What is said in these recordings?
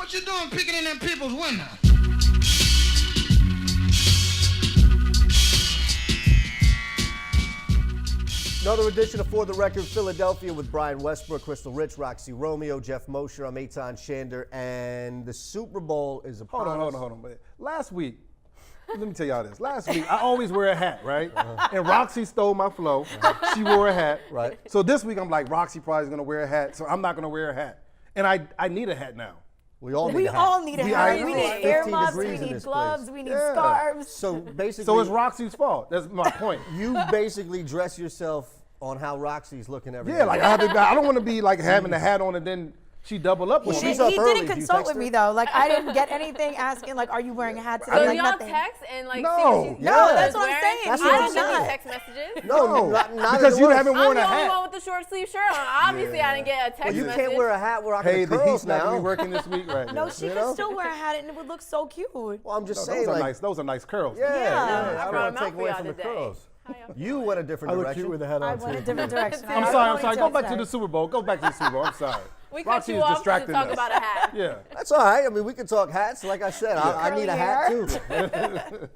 What you doing picking in them people's window? Another edition of For the Record Philadelphia with Brian Westbrook, Crystal Rich, Roxy Romeo, Jeff Mosher. I'm Eitan Shander, and the Super Bowl is upon us. Hold on. Last week, let me tell y'all this. Last week, I always wear a hat, right? And Roxy stole my flow. She wore a hat. Right. So this week, I'm like, Roxy probably is going to wear a hat, so I'm not going to wear a hat. And I need a hat now. We all need We a hat. all need a hat. We need 15 earmuffs, we degrees in need this gloves, place. we need Yeah. scarves. So basically, So it's Roxy's fault. That's my point. you basically dress yourself on how Roxy's looking every day. Yeah, like I don't want to be like having the hat on and then she double up on Well, me. she's up He early. didn't Do you consult text with her? me though. Like I didn't get anything asking like, are you wearing a hat today? So Like y'all nothing. text and like No. see what you Yeah. No, that's what I'm wearing? saying. That's He what I I'm don't did get saying. any not. text messages. No, neither because you do us. haven't I'm worn the a only hat. one with the short sleeve shirt on. Obviously, I didn't get a text Well, you message. can't wear a hat. We're rocking Hey, the the curls heat's not going to now. be working this week right No, now. she You could know? still wear a hat and it would look so cute. Well, I'm just Those saying, are like, nice. Those are nice curls. yeah, Yeah. I don't I brought want them to out take for away y'all from the today. curls. How y'all You went a different I look direction. cute with a hat I on went a too. different direction. I'm sorry. Go back to the Super Bowl. Go back to the Super Bowl. I'm sorry. We cut Roxy you is off to distracting talk us. about a hat. Yeah. That's all right. I mean, we can talk hats. Like I said, I need a hat Curly too.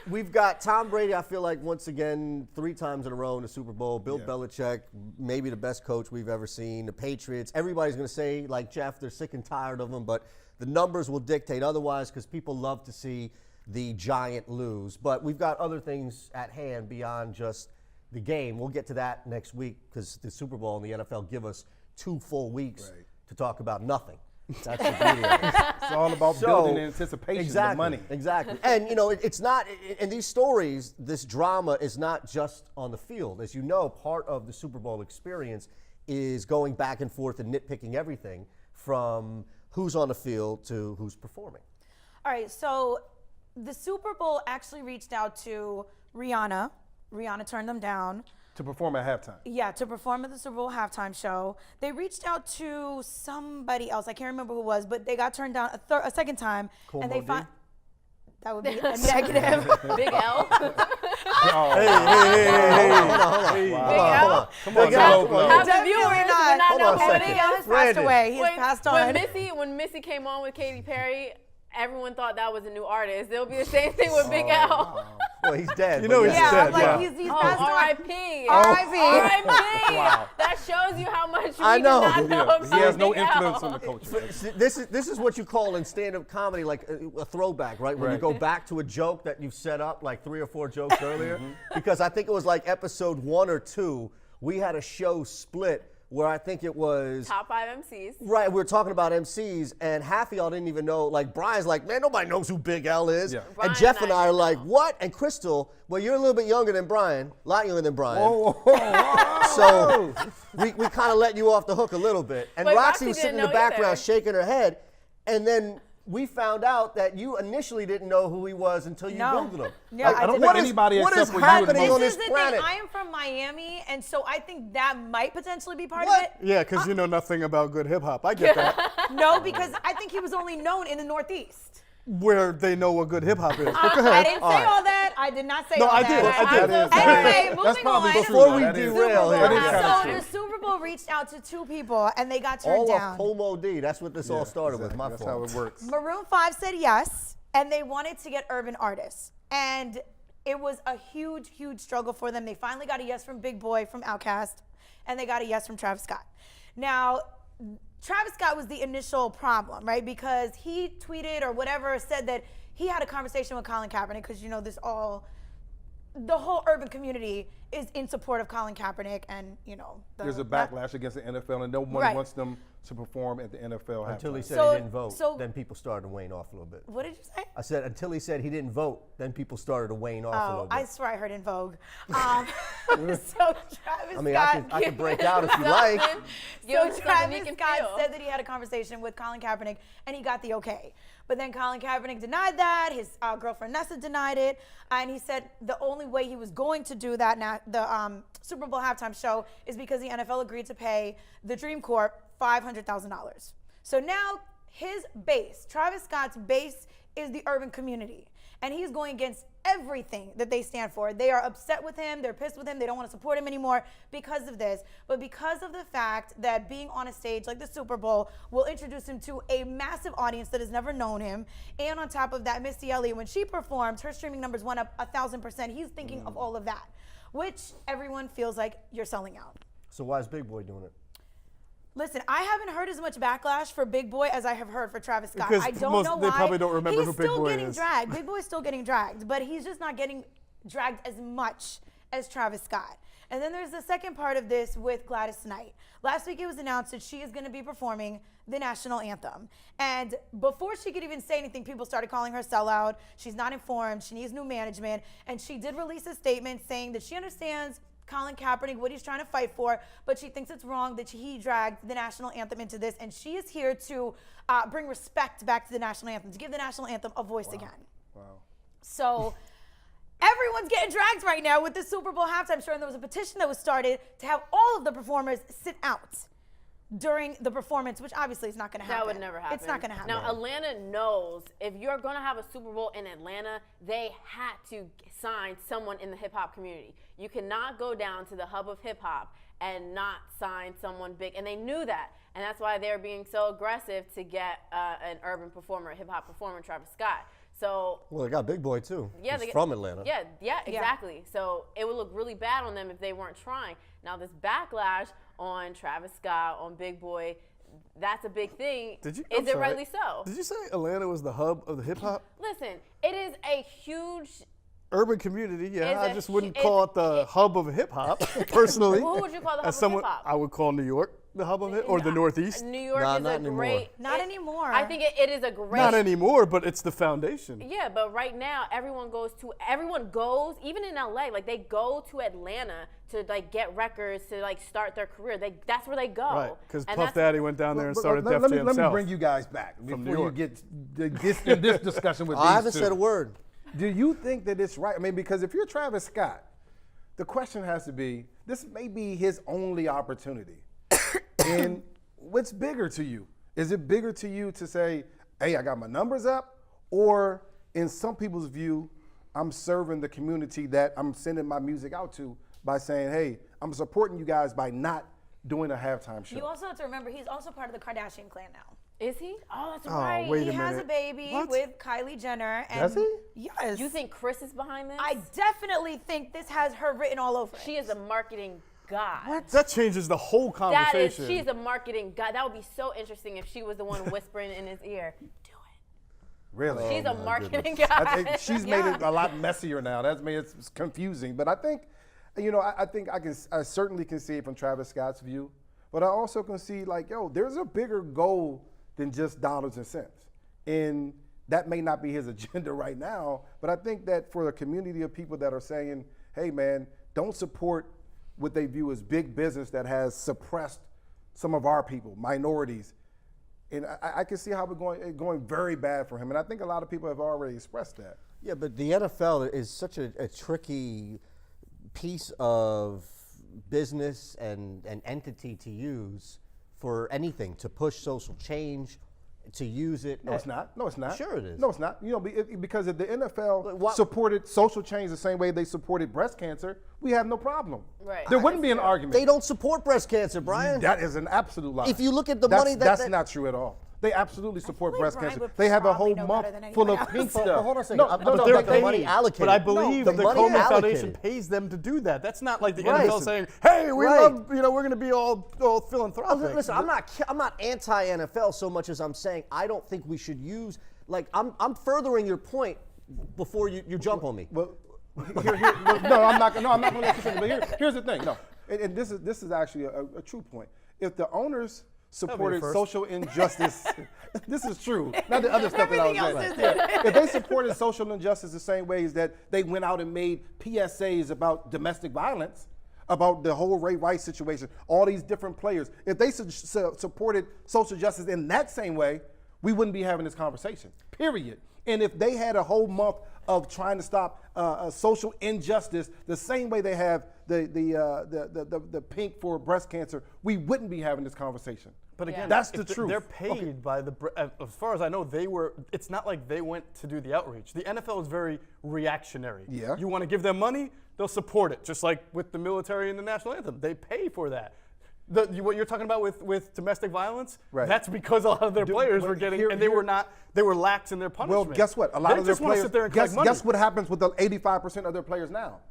We've got Tom Brady, I feel like, once again, 3 times in a row in the Super Bowl. Bill Belichick, maybe the best coach we've ever seen. The Patriots, everybody's going to say, like Jeff, they're sick and tired of him, but the numbers will dictate otherwise because people love to see the Giant lose. But we've got other things at hand beyond just the game. We'll get to that next week because the Super Bowl and the NFL give us 2 full weeks to talk about nothing. That's the beauty of it. It's all about building anticipation, the money. Exactly. And, you know, it's not, in these stories, this drama is not just on the field. As you know, part of the Super Bowl experience is going back and forth and nitpicking everything from who's on the field to who's performing. All right, so the Super Bowl actually reached out to Rihanna. Rihanna turned them down. To perform at halftime. Yeah, to perform at the Super Bowl halftime show. They reached out to somebody else. I can't remember who it was, but they got turned down a second time. Cool and they Mo D? find that would be a negative. Big L. Oh, Hey, hold on. Big Hold L. on. come on, Big L. Glow. Have the Definitely viewers would not. not Hold know on a who it second. is. He has passed Brandon. away. He has passed on. When Missy came on with Katy Perry, everyone thought that was a new artist. It'll be the same thing with Big L. Well, he's dead. You but know yeah. he's Yeah, dead, I'm like, yeah. he's Oh, passed on. R.I.P. R.I.P. R.I.P. Wow. That shows you how much we I know. did not know Yeah, about he has no Big influence L. on the coach. This is what you call in stand-up comedy like a throwback, right? When you Right. go back to a joke that you've set up like 3 or 4 jokes earlier. Because I think it was like episode 1 or 2, we had a show split where I think it was Top 5 MCs. right. We were talking about MCs, and half of y'all didn't even know. Like Brian's like, man, nobody knows who Big L is. Yeah. And Brian Jeff and and I I are didn't like, know. what? And Crystal, well, you're a little bit younger than Brian, a lot younger than Brian. Whoa. So we kind of let you off the hook a little bit. And Wait, Roxy Roxy was sitting in didn't the know background either. shaking her head. And then we found out that you initially didn't know who he was until you No. Googled him. Yeah, I I don't did think not. anybody what except is for you and happening Mo. on This this is the planet? thing. I am from Miami, and so I think that might potentially be part What? of it. Yeah, because you know nothing about good hip hop. I get that. No, because I think he was only known in the Northeast. Where they know what good hip hop is. But go I ahead. didn't say all that. I did not say No, all I that. did. I did. I'm so Anyway, That's moving probably on. true. Before we That is- derail That is here, kinda So true. the Super Bowl reached out to 2 people, and they got turned all down. of Como D. That's what this all started with. My That's fault. how it works. Maroon 5 said yes, and they wanted to get urban artists. And it was a huge, huge struggle for them. They finally got a yes from Big Boy from Outkast, and they got a yes from Travis Scott. Now, Travis Scott was the initial problem, right? Because he tweeted or whatever, said that he had a conversation with Colin Kaepernick, because, you know, the whole urban community is in support of Colin Kaepernick, and, you know. There's a backlash against the NFL, and no one Right. wants them to perform at the NFL Until he halftime. said So- he didn't vote, so- then people started to wane off a little bit. What did you say? I said until he said he didn't vote, then people started to wane off a Oh, little bit. I swear I heard in Vogue. So Travis I mean, Scott. I could break out if you like. Give him So something Travis he can Scott feel. said that he had a conversation with Colin Kaepernick, and he got the okay. But then Colin Kaepernick denied that. His girlfriend Nessa denied it, and he said the only way he was going to do that the Super Bowl halftime show is because the NFL agreed to pay the Dream Corp $500,000. So now his base, Travis Scott's base, is the urban community. And he's going against everything that they stand for. They are upset with him. They're pissed with him. They don't want to support him anymore because of this. But because of the fact that being on a stage like the Super Bowl will introduce him to a massive audience that has never known him. And on top of that, Missy Elliott, when she performed, her streaming numbers went up 1,000%. He's thinking of all of that, which everyone feels like you're selling out. So why is Big Boy doing it? Listen, I haven't heard as much backlash for Big Boy as I have heard for Travis Scott. Because I don't know why. they probably don't remember he's who Big still Boy getting is. dragged. Big Boy's still getting dragged, but he's just not getting dragged as much as Travis Scott. And then there's the second part of this with Gladys Knight. Last week it was announced that she is going to be performing the national anthem. And before she could even say anything, people started calling her sellout. She's not informed. She needs new management. And she did release a statement saying that she understands Colin Kaepernick, what he's trying to fight for, but she thinks it's wrong that he dragged the national anthem into this, and she is here to bring respect back to the national anthem, to give the national anthem a voice again. Wow. So everyone's getting dragged right now with the Super Bowl halftime show, and there was a petition that was started to have all of the performers sit out during the performance, which obviously is not going to happen. That would never happen. It's not going to happen. Now, Atlanta knows if you're going to have a Super Bowl in Atlanta, they had to sign someone in the hip-hop community. You cannot go down to the hub of hip-hop and not sign someone big. And they knew that. And that's why they're being so aggressive to get an urban performer, a hip-hop performer, Travis Scott. So, Well, they got Big Boy too. Yeah, He's from Atlanta. Yeah, exactly. So it would look really bad on them if they weren't trying. Now this backlash on Travis Scott, on Big Boy, that's a big thing. I'm Is it sorry. rightly so? Did you say Atlanta was the hub of the hip hop? Listen, it is a huge. Urban community, yeah. Is I a just wouldn't hu- call it the hub of hip hop, personally. Who would you call the hub As of someone, hip-hop? I would call New York the hub of it, or the Northeast. New York Nah, is not a anymore. great. Not anymore. I think it is a great. Not anymore, but it's the foundation. Yeah, but right now everyone goes, even in LA, like they go to Atlanta to like get records to like start their career. That's where they go. Right, because And Puff that's- Daddy went down there and But started let Def me Jam himself. let me bring you guys back From New before you York. get in this discussion with these I haven't two. said a word. Do you think that it's right? I mean, because if you're Travis Scott, the question has to be, this may be his only opportunity. And what's bigger to you? Is it bigger to you to say, hey, I got my numbers up? Or in some people's view, I'm serving the community that I'm sending my music out to by saying, hey, I'm supporting you guys by not doing a halftime show. You also have to remember he's also part of the Kardashian clan now. Is he? Oh, that's Oh, right. wait He a has minute. a baby What? with Kylie Jenner. And Does he? Yes. You think Chris is behind this? I definitely think this has her written all over it. She is a marketing god. That changes the whole That is, conversation. she's a marketing god. That would be so interesting if she was the one whispering in his ear. Do it. Really? She's a marketing I guy. think she's made it a lot messier now. That's made it confusing. But I think, I think I certainly can see it from Travis Scott's view. But I also can see there's a bigger goal than just dollars and cents. And that may not be his agenda right now. But I think that for the community of people that are saying, hey man, don't support what they view as big business that has suppressed some of our people, minorities. And I can see how it's going very bad for him. And I think a lot of people have already expressed that. Yeah, but the NFL is such a tricky piece of business and an entity to use for anything, to push social change, to use it. No, it's not. No, it's not. Sure it is. No, it's not. Because if the NFL But what- supported social change the same way they supported breast cancer, we have no problem. Right. There wouldn't be an argument. They don't support breast cancer, Brian. That is an absolute lie. If you look at the That's- money that's not true at all. They absolutely support like breast Brian cancer. would They have a probably whole know month better than full of anyone pink else. stuff. Hold on a second. No, But no, no, they're they- money allocated. But I believe No, that the the money Komen allocated. Foundation pays them to do that. That's not like the Right. NFL saying, "Hey, we Right. love, we're going to be all philanthropic." Listen, I'm not anti-NFL so much as I'm saying I don't think we should use, I'm furthering your point before you jump on me. Well, no, I'm not going to let you finish. But here's the thing. No, and this is actually a true point. If the owners supported first. social injustice, this is true. Not the other stuff that I was Everything saying. else is If they supported social injustice the same way as that they went out and made PSAs about domestic violence, about the whole Ray Rice situation, all these different players, if they supported social justice in that same way, we wouldn't be having this conversation, period. And if they had a whole month of trying to stop social injustice the same way they have the pink for breast cancer, we wouldn't be having this conversation. But again, that's the if truth. They're paid by the. As far as I know, it's not like they went to do the outreach. The NFL is very reactionary. Yeah. You want to give them money, they'll support it. Just like with the military and the national anthem, they pay for that. What you're talking about with domestic violence, right. That's because a lot of their players were getting, and they were lax in their punishment. Well, guess what? A lot of their players. Sit there and collect money. Guess what happens with the 85% of their players now?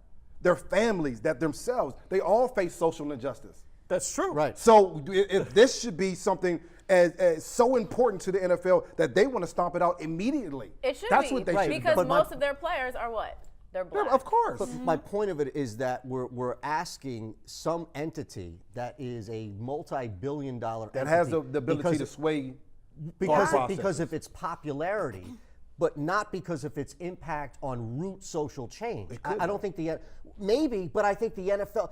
Their families, that themselves, they all face social injustice. That's true. Right. So if this should be something as so important to the NFL that they want to stomp it out immediately. It should That's be. what they Right. should Because do. most of their players are what? They're black. Yeah, of course. But my point of it is that we're asking some entity that is a multi-billion-dollar that entity has the ability to sway thought processes. because of its popularity, but not because of its impact on root social change. I don't think maybe, but I think the NFL.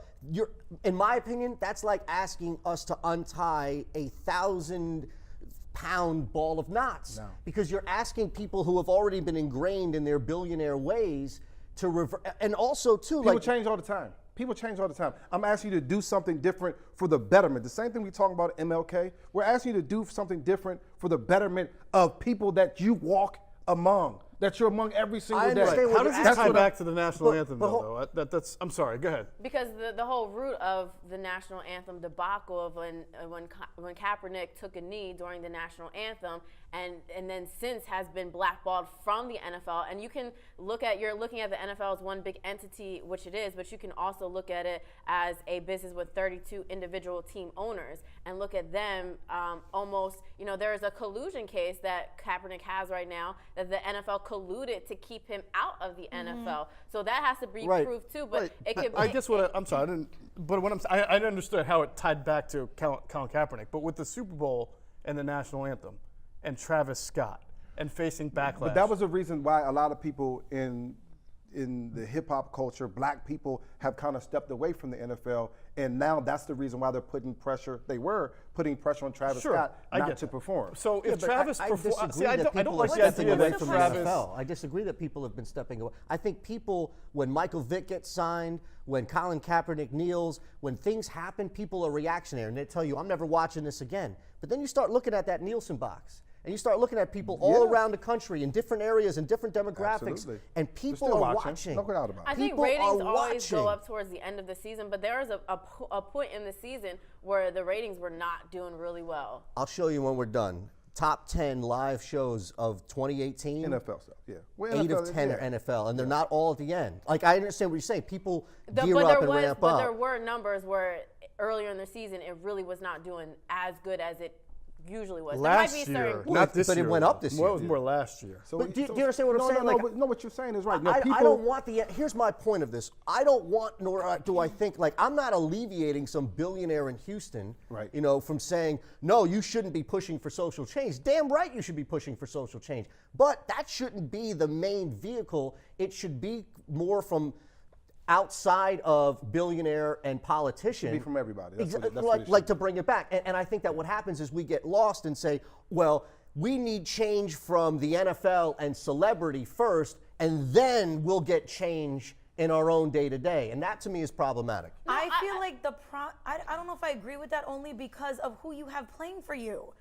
In my opinion, that's like asking us to untie a 1,000-pound ball of knots, because you're asking people who have already been ingrained in their billionaire ways to revert. And also, too, People change all the time. People change all the time. I'm asking you to do something different for the betterment. The same thing we talk about MLK. We're asking you to do something different for the betterment of people that you walk among, that you're among every single day. understand what How you're does this asking. tie back to the national anthem, but though? That's. I'm sorry. Go ahead. Because the whole root of the national anthem debacle of when Kaepernick took a knee during the national anthem, and then since has been blackballed from the NFL. And you're looking at the NFL as one big entity, which it is, but you can also look at it as a business with 32 individual team owners and look at them almost, there is a collusion case that Kaepernick has right now that the NFL colluded to keep him out of the NFL. So that has to be proved too. But it could. I guess I'm sorry. I didn't. But I understood how it tied back to Colin Kaepernick. But with the Super Bowl and the national anthem, and Travis Scott, and facing backlash. But that was the reason why a lot of people in the hip hop culture, black people, have kind of stepped away from the NFL, and now that's the reason why they're putting pressure. They were putting pressure on Travis Scott not to perform. So if Travis performs, I don't like the stepping idea away that from Travis. the NFL. I disagree that people have been stepping away. I think people, when Michael Vick gets signed, when Colin Kaepernick kneels, when things happen, people are reactionary and they tell you, "I'm never watching this again." But then you start looking at that Nielsen box. And you start looking at people all around the country in different areas and different demographics, Absolutely. and people still are watching. watching. No doubt about it. I think People ratings are always go watching. up towards the end of the season, but there is a point in the season where the ratings were not doing really well. I'll show you when we're done. Top 10 live shows of 2018. NFL stuff, yeah. Well, 8 of NFL, 10 yeah. are NFL, and they're not all at the end. Like, I understand what you're saying. People gear But up and ramp but up. there were numbers where earlier in the season it really was not doing as good as it usually was. Last there might be year, certain not this but it year. went up this Well, year. it was more last year. So But do you understand what I'm saying? No, Like, no, what you're saying is right. I People, don't want here's my point of this. I don't want, nor do I think, like, I'm not alleviating some billionaire in Houston, Right. from saying, no, you shouldn't be pushing for social change. Damn right you should be pushing for social change. But that shouldn't be the main vehicle. It should be more from outside of billionaire and politician. be from everybody. That's what it- that's what it like should to bring it back. And I think that what happens is we get lost and say, well, we need change from the NFL and celebrity first, and then we'll get change in our own day-to-day. And that, to me, is problematic. I feel like I don't know if I agree with that, only because of who you have playing for you.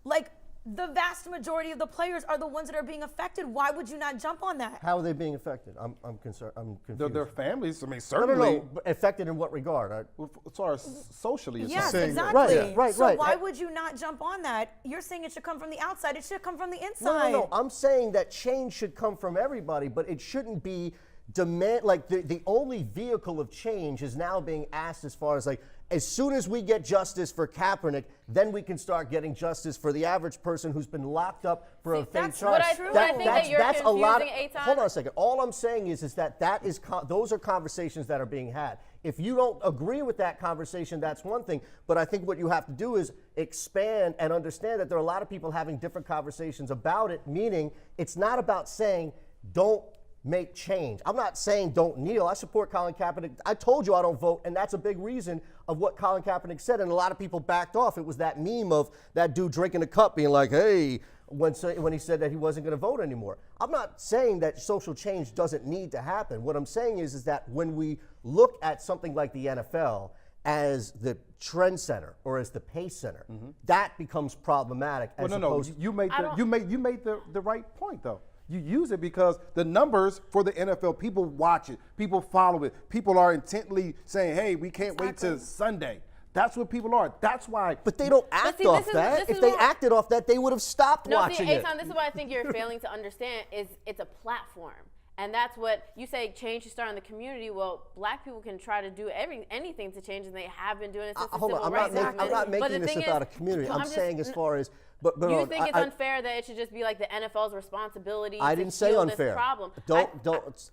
Like, the vast majority of the players are the ones that are being affected. Why would you not jump on that? How are they being affected? I'm concerned. I'm confused. their families, I mean, no, certainly. but affected in what regard? As far as socially, it's Yes, not. exactly. Right, so right. why would you not jump on that? You're saying it should come from the outside. It should come from the No, inside. no. I'm saying that change should come from everybody, but it shouldn't be the only vehicle of change is now being asked as far as, like, as soon as we get justice for Kaepernick, then we can start getting justice for the average person who's been locked up for a fake that's charge. what I think that you're that's a lot. confusing Eitan. Hold on a second. All I'm saying is that is those are conversations that are being had. If you don't agree with that conversation, that's one thing. But I think what you have to do is expand and understand that there are a lot of people having different conversations about it. Meaning, it's not about saying don't make change. I'm not saying don't kneel. I support Colin Kaepernick. I told you I don't vote, and that's a big reason of what Colin Kaepernick said, and a lot of people backed off. It was that meme of that dude drinking a cup being like, hey, when he said that he wasn't going to vote anymore. I'm not saying that social change doesn't need to happen. What I'm saying is that when we look at something like the NFL as the trend center or as the pace center, that becomes problematic. Well, as no, opposed you made the right point though. You use it because the numbers for the NFL, people watch it, people follow it, people are intently saying, "Hey, we can't wait till Sunday." That's what people are. That's why. But they don't act off that. If they acted off that, they would have stopped watching it. This is what I think you're failing to understand is it's a platform. And that's what you say, change should start in the community. Well, black people can try to do anything to change, and they have been doing it since the civil rights movement. I'm not making this about a community. I'm saying as far as, but you think it's unfair that it should just be like the NFL's responsibility I to didn't say heal unfair. this problem?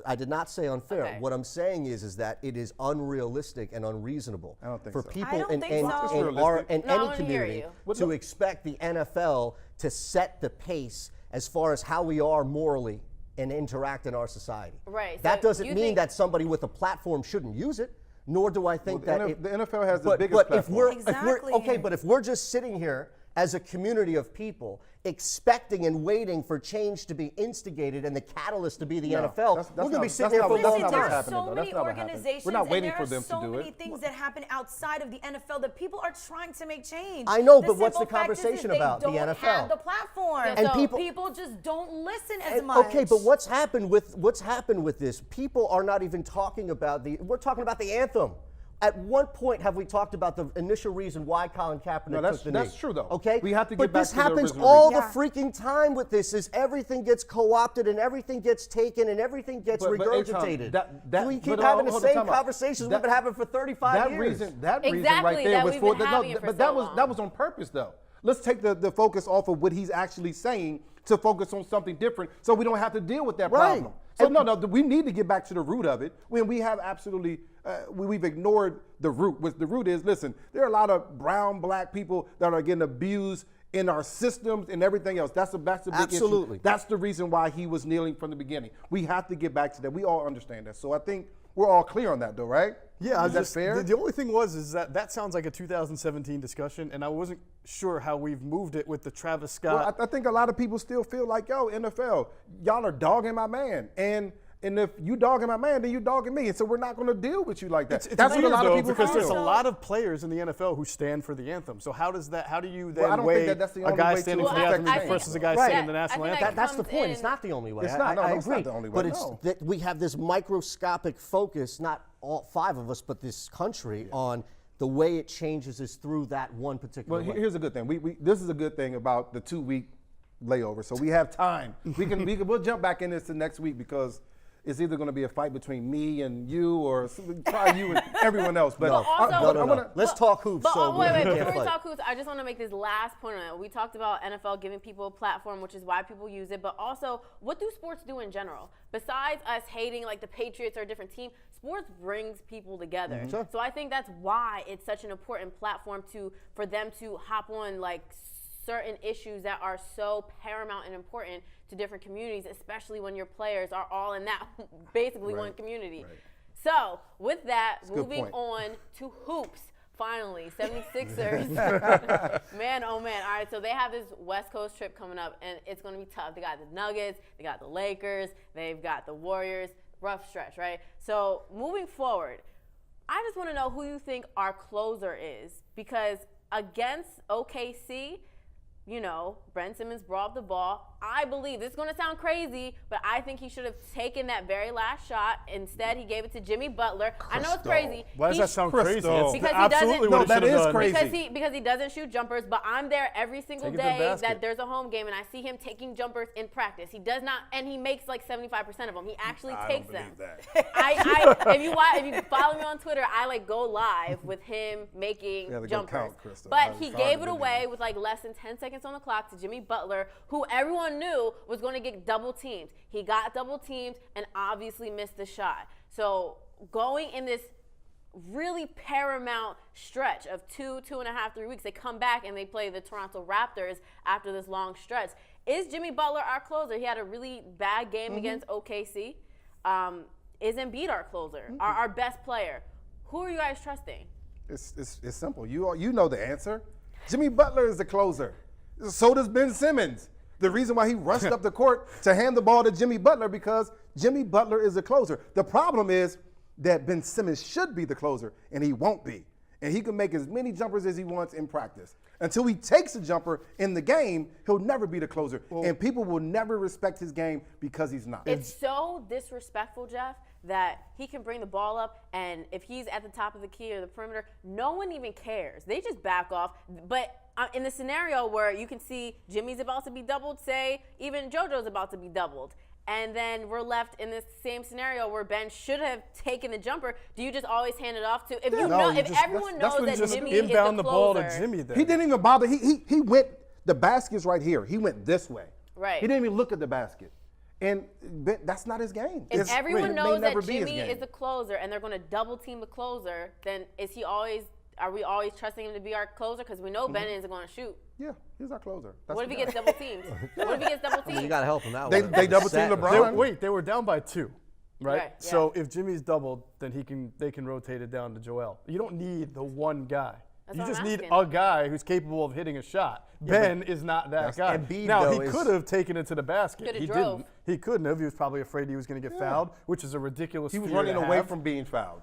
I did not say unfair. Okay. What I'm saying is that it is unrealistic and unreasonable for so. people in I any community to expect the NFL to set the pace as far as how we are morally and interact in our society. Right. That So doesn't you mean think that somebody with a platform shouldn't use it, nor do I think the NFL has the biggest platform. But if we're just sitting here as a community of people expecting and waiting for change to be instigated and the catalyst to be the NFL, we're going to be sitting here for a long not time. what's There are happening, so though. many That's not what happened. organizations, We're not waiting and for there them are so to do many it. things that happen outside of the NFL that people are trying to make change. I know, but what's the simple fact is conversation they about the don't NFL? have the platform, And so people just don't listen as much. Okay, but what's happened with this? People are not even talking about we're talking about the anthem. At what point have we talked about the initial reason why Colin Kaepernick took the knee? That's true, though. Okay, we have to but get back this to the happens original all reason. the freaking time with this. Is everything gets co-opted and everything gets taken and everything gets regurgitated? We keep having the same conversations we've been having for 35 years. That reason Exactly, right there that was we've for been having it for but so that was on purpose though. Let's take the focus off of what he's actually saying to focus on something different, so we don't have to deal with that problem. So no, we need to get back to the root of it. When we have absolutely, we've ignored the root. Which the root is, listen, there are a lot of brown, black people that are getting abused in our systems and everything else. That's a big issue. That's the reason why he was kneeling from the beginning. We have to get back to that. We all understand that. So I think we're all clear on that, though, right? Yeah, is that fair? The only thing is that sounds like a 2017 discussion, and I wasn't sure how we've moved it with the Travis Scott. Well, I think a lot of people still feel like, yo, NFL, y'all are dogging my man, and if you dogging my man, then you dogging me, and so we're not going to deal with you like that. That's what a lot of people because feel. there's a lot of players in the NFL who stand for the anthem. So how do you then I don't weigh think that's the a only guy way to standing for the affect anthem change. versus a guy Right. singing the national anthem? That's the point. It's not the only way. It's not. I It's agree. not the only way. But it's that we have this microscopic focus, not all five of us, but this country, on the way it changes is through that one particular way. Here's a good thing. This is a good thing about the 2-week layover. So we have time. We'll jump back in this to next week because it's either going to be a fight between me and you, or probably you and everyone else. But no. Let's talk hoops. Wait, before we talk hoops, I just want to make this last point on it. We talked about NFL giving people a platform, which is why people use it, but also, what do sports do in general? Besides us hating like the Patriots or a different team, sports brings people together. Mm-hmm. Sure. So I think that's why it's such an important platform for them to hop on like certain issues that are so paramount and important to different communities, especially when your players are all in that basically one community. Right. So with that, moving on to hoops. Finally, 76ers. Man, oh man. All right, so they have this West Coast trip coming up, and it's going to be tough. They got the Nuggets, they got the Lakers, they've got the Warriors. Rough stretch, right? So moving forward, I just want to know who you think our closer is, because against OKC, you know, Ben Simmons brought up the ball. I believe, this is going to sound crazy, but I think he should have taken that very last shot. Instead, he gave it to Jimmy Butler. I know it's crazy. Why does that sound crazy? It's because absolutely what that is crazy. Because he doesn't shoot jumpers, but I'm there every single day that there's a home game, and I see him taking jumpers in practice. He does not, and he makes like 75% of them. He actually takes them. If you follow me on Twitter, I like go live with him making jumpers. But he gave it away with like less than 10 seconds on the clock to Jimmy Butler, who everyone knew was going to get double teamed. He got double teamed and obviously missed the shot. So going in this really paramount stretch of 2.5, 3 weeks, they come back and they play the Toronto Raptors after this long stretch. Is Jimmy Butler our closer? He had a really bad game against OKC. Is Embiid our closer, our best player? Who are you guys trusting? It's simple. You know the answer. Jimmy Butler is the closer. So does Ben Simmons. The reason why he rushed up the court to hand the ball to Jimmy Butler because Jimmy Butler is a closer. The problem is that Ben Simmons should be the closer, and he won't be. And he can make as many jumpers as he wants in practice. Until he takes a jumper in the game, he'll never be the closer. And people will never respect his game because he's not. It's so disrespectful, Jeff, that he can bring the ball up, and if he's at the top of the key or the perimeter, no one even cares. They just back off. But in the scenario where you can see Jimmy's about to be doubled, say even JoJo's about to be doubled, and then we're left in this same scenario where Ben should have taken the jumper, do you just always hand it off to? If everyone knows that Jimmy is the inbound the ball to closer, Jimmy there. He didn't even bother. He went, the basket's right here. He went this way. Right. He didn't even look at the basket. And that's not his game. if everyone knows that Jimmy is is the closer and they're going to double team the closer, then are we always trusting him to be our closer? Because we know Ben isn't going to shoot. Yeah, he's our closer. What if he gets double teamed? What if he gets double teamed? You got to help him out. They double team LeBron. They were down by 2, right? Right, yeah. So if Jimmy's doubled, then they can rotate it down to Joel. You don't need the one guy. That's You what just I'm need asking. a guy who's capable of hitting a shot. Ben is not that guy. Embiid, Now, though, he is- could have taken it to the basket. Coulda He drove. didn't. He couldn't have. He was probably afraid he was going to get fouled, which is a ridiculous He was fear running to away have. from being fouled.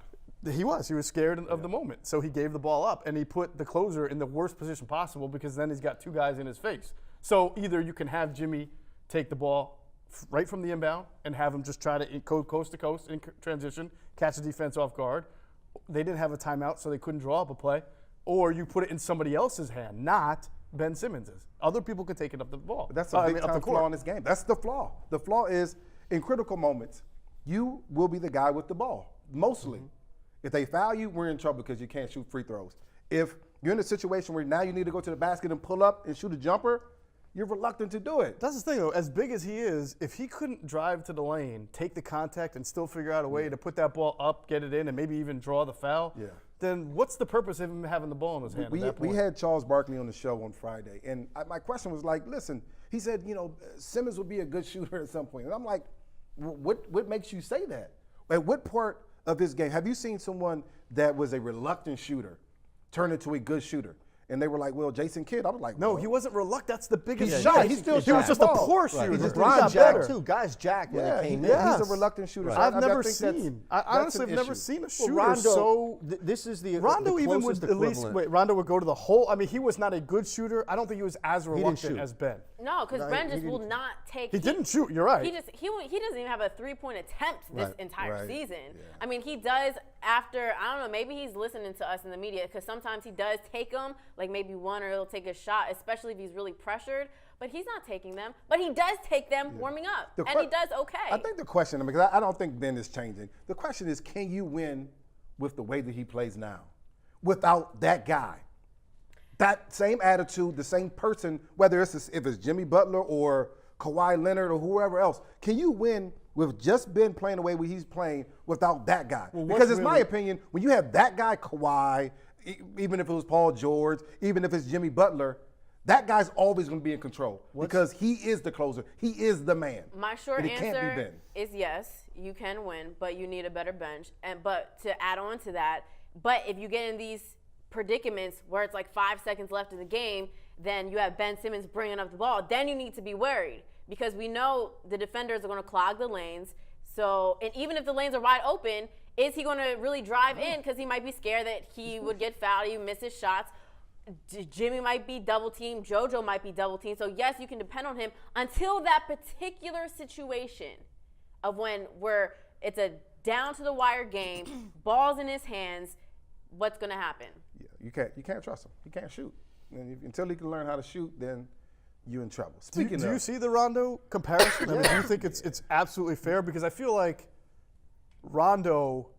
He was scared of the moment. So he gave the ball up, and he put the closer in the worst position possible because then he's got 2 guys in his face. So either you can have Jimmy take the ball right from the inbound and have him just try to coast to coast in transition, catch the defense off guard. They didn't have a timeout, so they couldn't draw up a play. Or you put it in somebody else's hand, not Ben Simmons's. Other people could take it up the ball. But that's a big time flaw in this game. That's the flaw. The flaw is in critical moments, you will be the guy with the ball, mostly. If they foul you, we're in trouble because you can't shoot free throws. If you're in a situation where now you need to go to the basket and pull up and shoot a jumper, you're reluctant to do it. That's the thing, though. As big as he is, if he couldn't drive to the lane, take the contact, and still figure out a way to put that ball up, get it in, and maybe even draw the foul, then what's the purpose of him having the ball in his hand at that point? We had Charles Barkley on the show on Friday, and my question was like, listen, he said, Simmons would be a good shooter at some point. And I'm like, what makes you say that? At what part of his game, have you seen someone that was a reluctant shooter turn into a good shooter? And they were like, well, Jason Kidd. I was like, No, well, he wasn't reluctant. That's the biggest He shot. shot. He still He shot was the just a ball. poor Right. shooter. He just He LeBron got jacked better. too. Guys jacked when yeah, they came he's in. a reluctant shooter. Right. So I've I never think that's- seen. that's I honestly an have never issue. seen a Well, shooter Rondo, so. this is the Rondo the even would closest at least equivalent. Rondo would go to the hole. I mean, he was not a good shooter. I don't think he was as reluctant shoot. as Ben. No, because Ben he just will didn't- not take. He didn't shoot. You're right. He doesn't even have a 3-point attempt this Right, entire right, season. yeah. I mean, he does after, I don't know, maybe he's listening to us in the media because sometimes he does take them, like maybe one, or he'll take a shot, especially if he's really pressured. But he's not taking them. But he does take them warming up, and he does okay. I think the question, because I don't think Ben is changing. The question is, can you win with the way that he plays now, without that guy? That same attitude, the same person, whether if it's Jimmy Butler or Kawhi Leonard or whoever else, can you win with just Ben playing the way he's playing without that guy? Because it's my opinion, when you have that guy, Kawhi, even if it was Paul George, even if it's Jimmy Butler, that guy's always going to be in control because he is the closer. He is the man. My short And it can't be answer Ben. is yes, you can win, but you need a better bench. But to add on to that, but if you get in these predicaments where it's like 5 seconds left in the game, then you have Ben Simmons bringing up the ball, then you need to be worried because we know the defenders are going to clog the lanes. So, and even if the lanes are wide open, is he going to really drive in because he might be scared that he would get fouled, he would miss his shots. Jimmy might be double teamed, JoJo might be double teamed. So yes, you can depend on him until that particular situation of when it's a down to the wire game, balls in his hands. What's going to happen? Yeah, you can't trust him. He can't shoot. And until he can learn how to shoot, then you're in trouble. Do you see the Rondo comparison? I mean, do you think it's absolutely fair? Because I feel like Rondo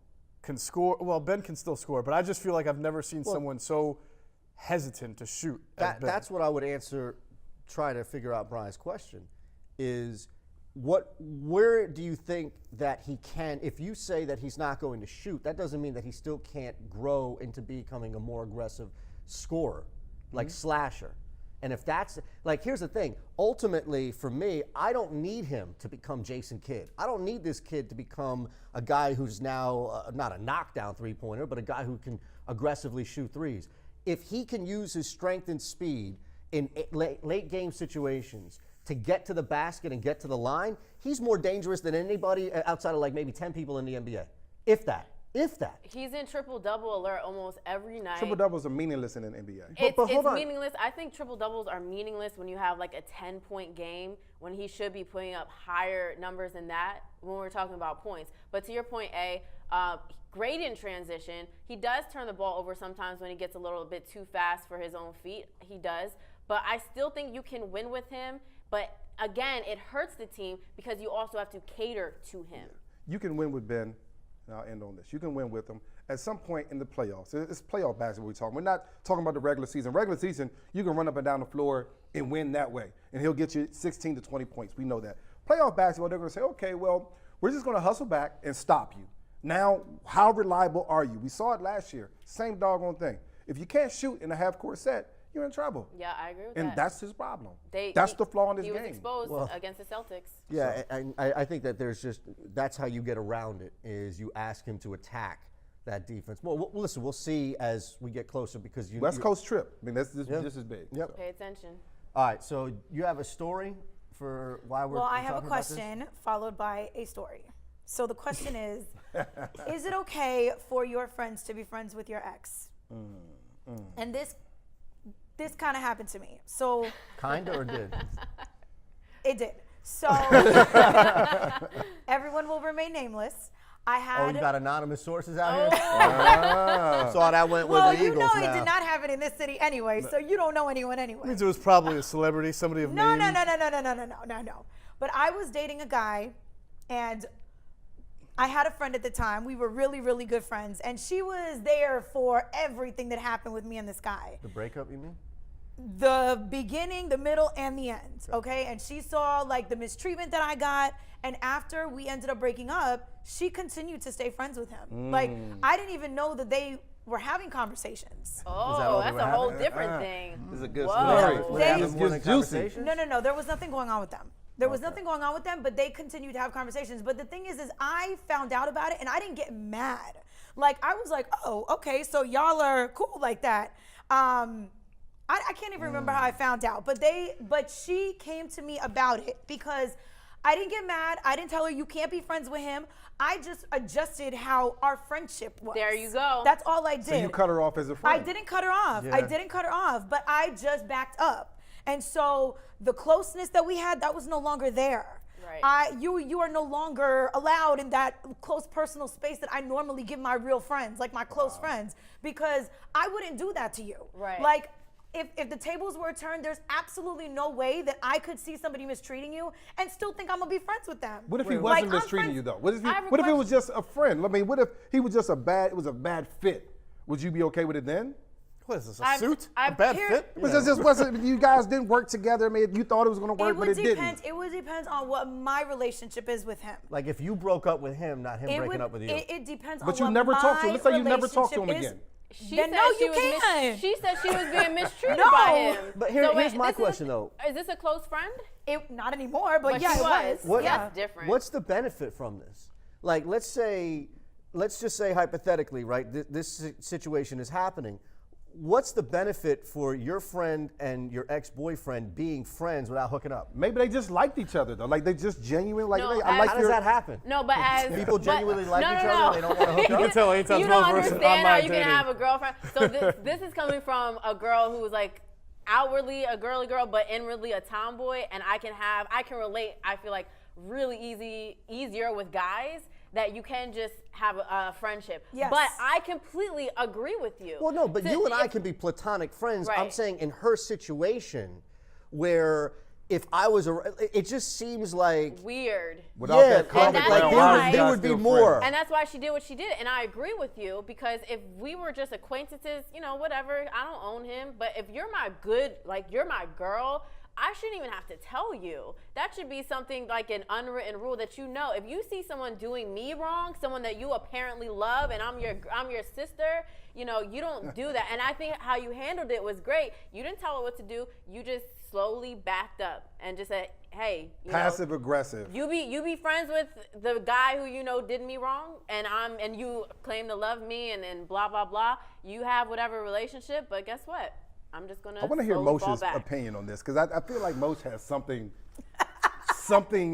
can score. Well, Ben can still score, but I just feel like I've never seen someone so hesitant to shoot. That's what I would answer, try to figure out Brian's question, is where do you think that he can, if you say that he's not going to shoot, that doesn't mean that he still can't grow into becoming a more aggressive scorer, like slasher. And if that's, like, here's the thing, ultimately for me, I don't need him to become Jason Kidd. I don't need this kid to become a guy who's now not a knockdown three-pointer, but a guy who can aggressively shoot threes. If he can use his strength and speed in late game situations to get to the basket and get to the line, he's more dangerous than anybody outside of like maybe 10 people in the NBA. If that. He's in triple-double alert almost every night. Triple doubles are meaningless in an NBA. It's hold on. meaningless. I think triple-doubles are meaningless when you have like a 10-point game, when he should be putting up higher numbers than that when we're talking about points. But to your point, great in transition. He does turn the ball over sometimes when he gets a little bit too fast for his own feet. He does. But I still think you can win with him. But again, it hurts the team because you also have to cater to him. You can win with Ben, and I'll end on this. You can win with him at some point in the playoffs. It's playoff basketball we're talking. We're not talking about the regular season. Regular season, you can run up and down the floor and win that way, and he'll get you 16 to 20 points. We know that. Playoff basketball, they're going to say, okay, well, we're just going to hustle back and stop you. Now, how reliable are you? We saw it last year. Same doggone thing. If you can't shoot in a half-court set, you're in trouble. Yeah, I agree with that. And that's his problem. The flaw in this game. He was exposed against the Celtics. Yeah, I think that that's how you get around it, is you ask him to attack that defense. Well, listen, we'll see as we get closer because West Coast trip. I mean, this is big. Yep. So. Pay attention. All right, so you have a story for why we're Well, I have a talking about this? question followed by a story. So the question is it okay for your friends to be friends with your ex? And this kind of happened to me. So Kinda or did? it did. So everyone will remain nameless. I Oh, had. you got anonymous sources out here? Ah. So that went well, with the you Eagles know now. it did not happen in this city anyway, so you don't know anyone anyway. Means it was probably a celebrity, somebody of No. name. No. But I was dating a guy, and I had a friend at the time. We were really, really good friends, and she was there for everything that happened with me and this guy. The breakup, you mean? The beginning, the middle, and the end, okay? And she saw like the mistreatment that I got, and after we ended up breaking up, she continued to stay friends with him. Like, I didn't even know that they were having conversations. Oh, that's a whole different thing. This is a good Whoa. story. They- This gets juicy. No, there was nothing going on with them. There was nothing going on with them, but they continued to have conversations. But the thing is I found out about it, and I didn't get mad. Like, I was like, oh, okay, so y'all are cool like that. I can't even remember how I found out, but she came to me about it because I didn't get mad. I didn't tell her you can't be friends with him. I just adjusted how our friendship was. There you go. That's all I did. So you cut her off as a friend. I didn't cut her off. Yeah. I didn't cut her off, but I just backed up. And so the closeness that we had, that was no longer there. Right. You are no longer allowed in that close personal space that I normally give my real friends, like my close friends, because I wouldn't do that to you. Right. Like, if the tables were turned, there's absolutely no way that I could see somebody mistreating you and still think I'm gonna be friends with them. What if he Like, wasn't I'm mistreating friends- you though? What if I have a what if it was question. just a friend? I mean, what if he was just it was a bad fit? Would you be okay with it then? What is this, a I've- suit? I've A bad hear- fit? It just wasn't. You guys didn't work together. I mean, you thought it was going to work, but it didn't. It would depend on what my relationship is with him. Like if you broke up with him, not him It breaking would- up with you. It depends on But you what never talked to him. my Let's say you never talked to him relationship is. again. She Then said no, she you was can't. she said she was being mistreated No. by him. But here's my this is question, though. Is this a close friend? Not anymore, but yeah, she it was. was. Yeah. That's different. What's the benefit from this? Like, let's just say hypothetically, right? This situation is happening. What's the benefit for your friend and your ex-boyfriend being friends without hooking up? Maybe they just liked each other though. Like they just genuine. Like No, hey, I like How your. does that happen? No, but as People genuinely like no, each no, other no. and they don't want to hook You up? can tell anytime You it's one don't versus understand how online you can dating. have a girlfriend. So this is coming from a girl who was like outwardly a girly girl, but inwardly a tomboy, and I can relate. I feel like really easier with guys that you can just have a friendship. Yes. But I completely agree with you. Well, no, but So you and I if- can be platonic friends. I'm Right. saying in her situation, where if I was it just seems like weird. Without yeah, that common that's ground, why- why there you guys would be still more. friends? And that's why she did what she did. And I agree with you because if we were just acquaintances, whatever, I don't own him. But if you're you're my girl, I shouldn't even have to tell you. That should be something like an unwritten rule that if you see someone doing me wrong, someone that you apparently love, and I'm your sister, you don't do that. And I think how you handled it was great. You didn't tell her what to do. You just slowly backed up and just said, hey, Passive aggressive. You be friends with the guy who did me wrong, and you claim to love me, and blah blah blah. You have whatever relationship, but guess what? I'm just gonna. I want to hear slowly fall Moshe's back. opinion on this because I feel like Moshe has something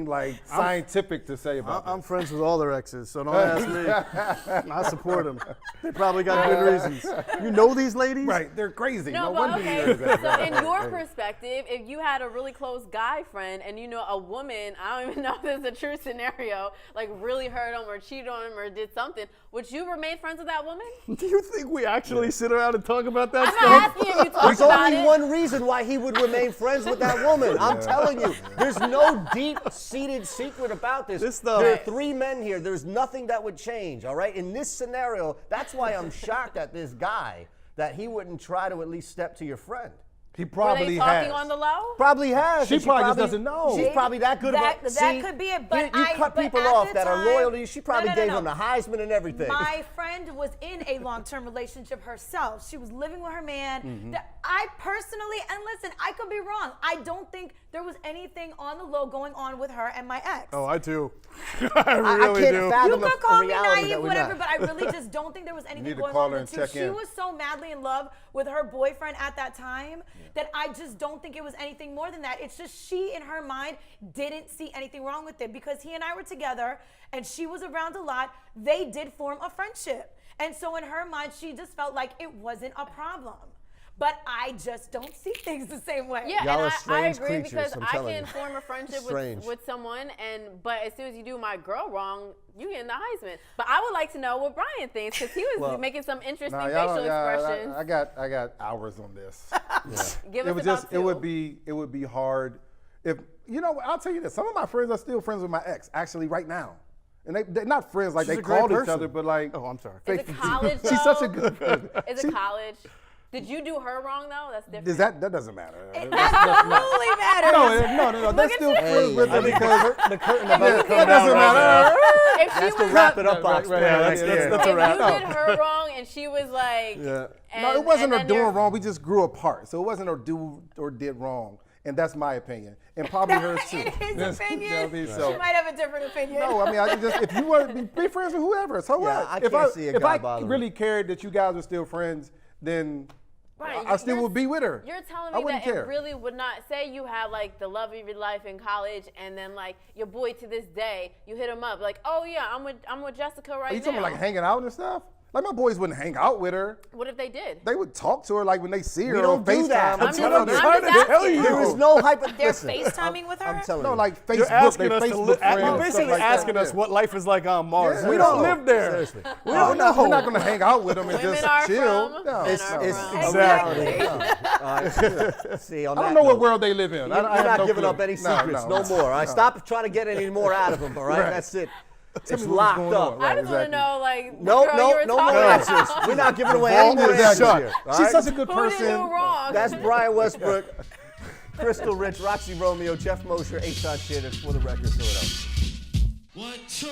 like scientific to say about I'm this. friends with all their exes, so don't ask me. I support them. They probably got good reasons. You know these ladies? Right, they're crazy. No, No but wonder okay. you're that. So in your perspective, if you had a really close guy friend and you know a woman, I don't even know if this is a true scenario, like really hurt him or cheated on him or did something, would you remain friends with that woman? Do you think we actually sit around and talk about that I'm stuff? not asking if you talk There's about only it. one reason why he would remain friends with that woman. I'm telling you, there's no deep-seated secret about this. This stuff- There are 3 men here. There's nothing that would change, all right? In this scenario, that's why I'm shocked at this guy, that he wouldn't try to at least step to your friend. He Were probably they has. talking on the low? Probably has. She and probably just doesn't know. She's probably that good That- of a that could be it, but you I- cut but people at off the that are time- loyal to you. She probably No, gave no. him the Heisman and everything. My friend was in a long-term relationship herself. She was living with her man. I personally, and listen, I could be wrong. I don't think there was anything on the low going on with her and my ex. Oh, I do. I really can't do. fathom You a could call me reality naive, that we're whatever, not. but I really just don't think there was anything need to going call on her with and the check two. She in. was so madly in love with her boyfriend at that time that I just don't think it was anything more than that. It's just she, in her mind, didn't see anything wrong with it because he and I were together and she was around a lot. They did form a friendship. And so in her mind, she just felt like it wasn't a problem. But I just don't see things the same way. Yeah, Y'all are and I strange agree creatures, because I'm I telling can you. form a friendship Strange. with someone, but as soon as you do my girl wrong, you get in the Heisman. But I would like to know what Brian thinks because he was making some interesting Nah, facial expressions. I got hours on this. Give It us was about just two. it would be hard if I'll tell you this. Some of my friends are still friends with my ex actually right now. And they're not friends like She's they a great called each person. other, but like Oh, I'm sorry. Is it college though? she's such a good friend. Is it college? Did you do her wrong though? That's different. That doesn't matter. It absolutely matters. No. They're still you. friends with I them think because the curtain that about to come down doesn't right matter. If she That's the was wrap it up box. Right, yeah, that's a if wrap. you did her wrong and she was like, No, and- it wasn't and her then doing you're- wrong. We just grew apart. So it wasn't her do or did wrong. And that's my opinion. And probably hers too. In his That's- opinion, you know what I mean? So- she might have a different opinion. No, I mean, I can just if you want to be friends with whoever, so Yeah, what? I if can't see a if guy I bothering. really cared that you guys were still friends, then Right, I still you're- would be with her. You're telling I me wouldn't that care. it really would not, say you had like the love of your life in college and then like your boy to this day, you hit him up like, oh yeah, I'm with Jessica right Are you now. talking about like hanging out and stuff? Like my boys wouldn't hang out with her. What if they did? They would talk to her like when they see her We on don't do FaceTime. that. I'm telling just- you. I'm just asking. There is no hyper. They're listen, FaceTiming with her? I'm telling No, you. like Facebook. You're asking they us to Facebook live. friends, You're stuff basically like that. asking us what life is like on Mars. Yeah, We don't no. live there. Seriously. We don't know. We're not going to hang out with them and Women just are chill. from. No. Men It's are from. exactly. All right, see, on I don't that know what note, world they live in. You're I have not no giving clue. up any No, secrets, no more. All right, stop trying to get any more out of them. All right, Right. that's it. Tell It's me what's locked going up. on. I Right, just want to exactly. know like the No, girl you were no more talking answers. about. We're not giving away any more Vault is answers shut. here. all She's right? such a good Who did person. you wrong? That's Brian Westbrook, Crystal Rich, Roxy Romeo, Jeff Mosher, H-Todd Shit. It's For the Record, Philadelphia. 1, 2.